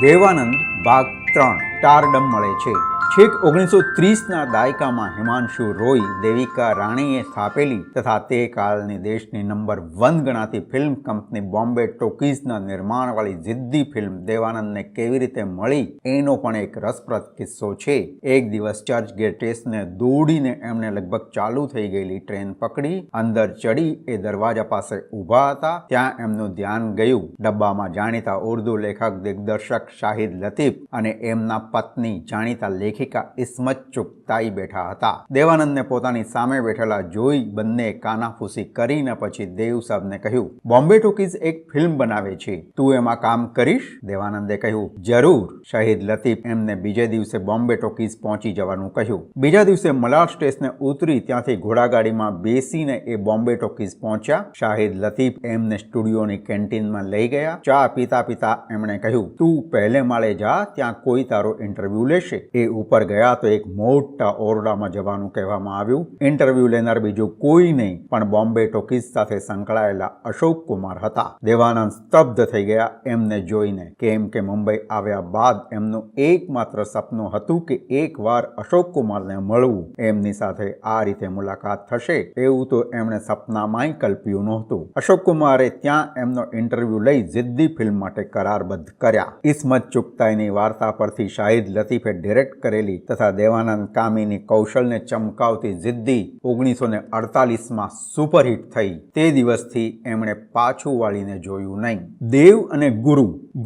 દેવાનંદ ભાગ 3 સ્ટારડમ મળે છે। છેક 1930ના દાયકામાં હિમાંશુ રોય દેવિકા રાણીએ સ્થાપેલી તથા તે કાળની દેશની નંબર 1 ગણાતી ફિલ્મ કંપની બોમ્બે ટોકીઝના નિર્માણવાળી જિદ્દી ફિલ્મ દેવાનંદને કેવી રીતે મળી એનો પણ એક રસપ્રદ કિસ્સો છે। એક દિવસ ચર્ચ ગેટ સ્ટેશને દોડીને એમણે લગભગ ચાલુ થઈ ગયેલી ટ્રેન પકડી અંદર ચડી એ દરવાજા પાસે ઊભા હતા। ત્યાં એમનું ધ્યાન ગયું ડબ્બામાં જાણીતા ઉર્દુ લેખક દિગ્દર્શક શાહિદ લતીફ અને એમના પત્ની જાણીતા લેખિકા ઇસ્મત ચુગતાઈ બેઠા હતા। દેવાનંદને પોતાની સામે બેઠેલા જોઈ બંને કાનાફૂસી કરીને પછી દેવ સાહેબને કહ્યું, બોમ્બે ટોકીઝ એક ફિલ્મ બનાવે છે, તું એમાં કામ કરીશ? દેવાનંદે કહ્યું, જરૂર। શાહિદ લતીફ એમને બીજે દિવસે બોમ્બે ટોકીઝ પહોંચી જવાનું કહ્યું। બીજા દિવસે મલાડ સ્ટેશને ઉતરી ત્યાંથી ઘોડાગાડીમાં બેસીને એ બોમ્બે ટોકીઝ પહોંચ્યા। શાહિદ લતીફ એમને સ્ટુડિયોની કેન્ટીનમાં લઈ ગયા। ચા પીતા પીતા એમણે કહ્યું, તું પહેલે માળે જા, ત્યાં કોઈ તારો ઇન્ટરવ્યુ લેશે। એ ઉપર ગયા તો એક મોટા ઓરડામાં જવાનું કહેવામાં આવ્યું। ઇન્ટરવ્યુ લેનાર બીજું કોઈ નહીં પણ બોમ્બે ટોકીઝ સાથે સંકળાયેલા અશોક કુમાર હતા। દેવાનંદ સ્તબ્ધ થઈ ગયા એમને જોઈને, કેમ કે મુંબઈ આવ્યા બાદ એમનું એકમાત્ર સપનું હતું કે એકવાર અશોક કુમારને મળવું, એમની સાથે આ રીતે મુલાકાત થશે એવું તો એમણે સપનામાંય કલ્પ્યું નહોતું। અશોક કુમારે ત્યાં એમનો ઇન્ટરવ્યુ લઈ જિદ્દી ફિલ્મ માટે કરારબદ્ધ કર્યા। ઇસ્મત ચુગતાઈની વાર્તા પરથી શાહિદ લતીફે ડિરેક્ટ કરેલી તથા દેવાનંદ કામીની કૌશલને ચમકાવતી જિદ્દી 1948માં સુપરહિટ થઈ। તે દિવસથી એમણે પાછું વાળીને જોયું નહીં। દેવ અને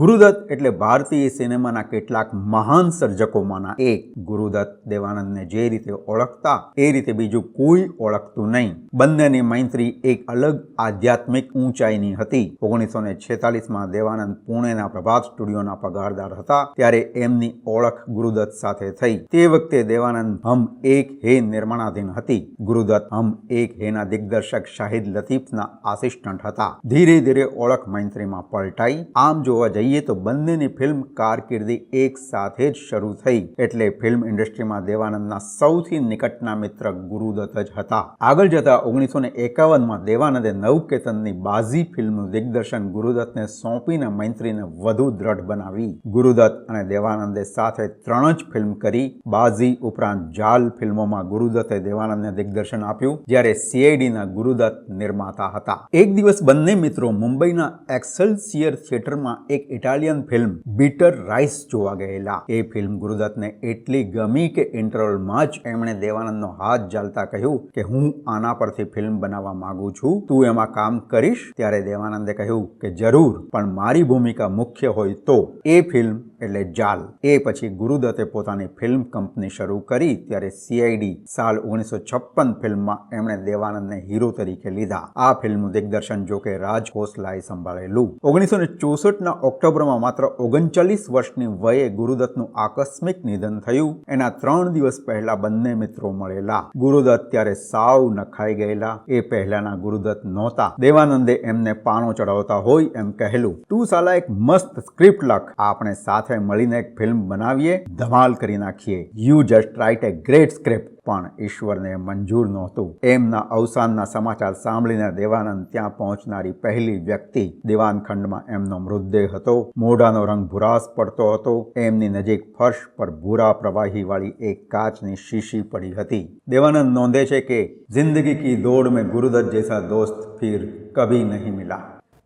ગુરુદત્ત એટલે ભારતીય સિનેમાના કેટલાક મહાન સર્જકોમાંના એક। ગુરુદત્ત દેવાનંદને જે રીતે ઓળખતા એ રીતે બીજું કોઈ ઓળખતું નહીં। બંનેની મૈત્રી એક અલગ આધ્યાત્મિક ઊંચાઈની હતી। 1946માં દેવાનંદ પુણેના પ્રભાત સ્ટુડિયોના પગારદાર હતા ત્યારે એમની ઓળખ ગુરુદત્ત સાથે થઈ। તે વખતે દેવાનંદ હમ એક હે નિર્માણાધીન હતી। ગુરુદત્ત હમ એક હેના દિગ્દર્શક શાહિદ લતીફના આસિસ્ટન્ટ હતા। ધીરે ધીરે ઓળખ મૈત્રીમાં પલટાઈ। આમ જોવા જઈએ તો બંનેની ફિલ્મ કારકિર્દી એક સાથે જ શરૂ થઈ, એટલે ફિલ્મ ઇન્ડસ્ટ્રીમાં દેવાનંદના સૌથી નિકટના મિત્ર ગુરુદત્ત જ હતા। આગળ જતા 1951માં દેવાનંદે નવકેતનની બાઝી ફિલ્મનું દિગ્દર્શન ગુરુદત્તને સોંપીને મૈત્રીને વધુ દ્રઢ બનાવી। ગુરુદત્ત અને દેવાનંદે સાથે 3 જ ફિલ્મ કરી। બાઝી ઉપરાંત જાલ ફિલ્મોમાં ગુરુદત્તે દેવાનંદને દિગ્દર્શન આપ્યું, જ્યારે CIDના ગુરુદત્ત નિર્માતા હતા। એક દિવસ બંને મિત્રો મુંબઈના એક્સેલ્સિયર થિયેટરમાં એક ઇટાલિયન ફિલ્મ બીટર રાઈસ જોવા ગયેલા। એ ફિલ્મ ગુરુદત્તને એટલી ગમી કે ઇન્ટરવલમાં જ એમણે દેવાનંદનો હાથ ઝાલતા કહ્યું કે હું આના પરથી ફિલ્મ બનાવવા માંગુ છું, તું એમાં કામ કરીશ? ત્યારે દેવાનંદે કહ્યું કે જરૂર, પણ મારી ભૂમિકા મુખ્ય હોય તો। એ ફિલ્મ એટલે જાલ। એ પછી ગુરુદત્તે પોતાની ફિલ્મ કંપની શરૂ કરી ત્યારે CID સાલ 1956 ફિલ્મમાં એમણે દેવાનંદને હીરો તરીકે લીધા। આ ફિલ્મનું દિગ્દર્શન જોકે રાજ ખોસલાએ સંભાળેલું। 1964ના ઓક્ટોબરમાં માત્ર 39 વર્ષની વયે ગુરુદત્તનું આકસ્મિક નિધન થયું। એના 3 દિવસ પહેલા બંને મિત્રો મળેલા। ગુરુદત્ત ત્યારે સાવ નખાઈ ગયેલા। એ પહેલાના ગુરુદત્ત નહોતા। દેવાનંદે એમને પાનો ચડાવતા હોય એમ કહેલું, તું સાલા એક મસ્ત સ્ક્રિપ્ટ લખ, આપણે સાથે મળીને એક ફિલ્મ બનાવીએ, ધમાલ કરી નાખીએ। You just write a great script. પણ ઈશ્વરને મંજૂર નહોતું। એમના અવસાનના સમાચાર સાંભળીને દેવાનંદ ત્યાં પહોંચનારી પહેલી વ્યક્તિ। દિવાનખંડમાં એમનો મૃતદેહ હતો। મોઢાનો રંગ ભૂરાશ પડતો હતો। એમની નજીક ફર્શ પર ભૂરા પ્રવાહીવાળી એક કાચની શીશી પડી હતી। દેવાનંદ નોંધે છે કે જિંદગી કી દોડ में गुरुदत्त जैसा दोस्त फिर कभी नहीं मिला।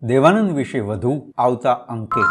દેવાનંદ વિશે વધુ આવતા અંકે।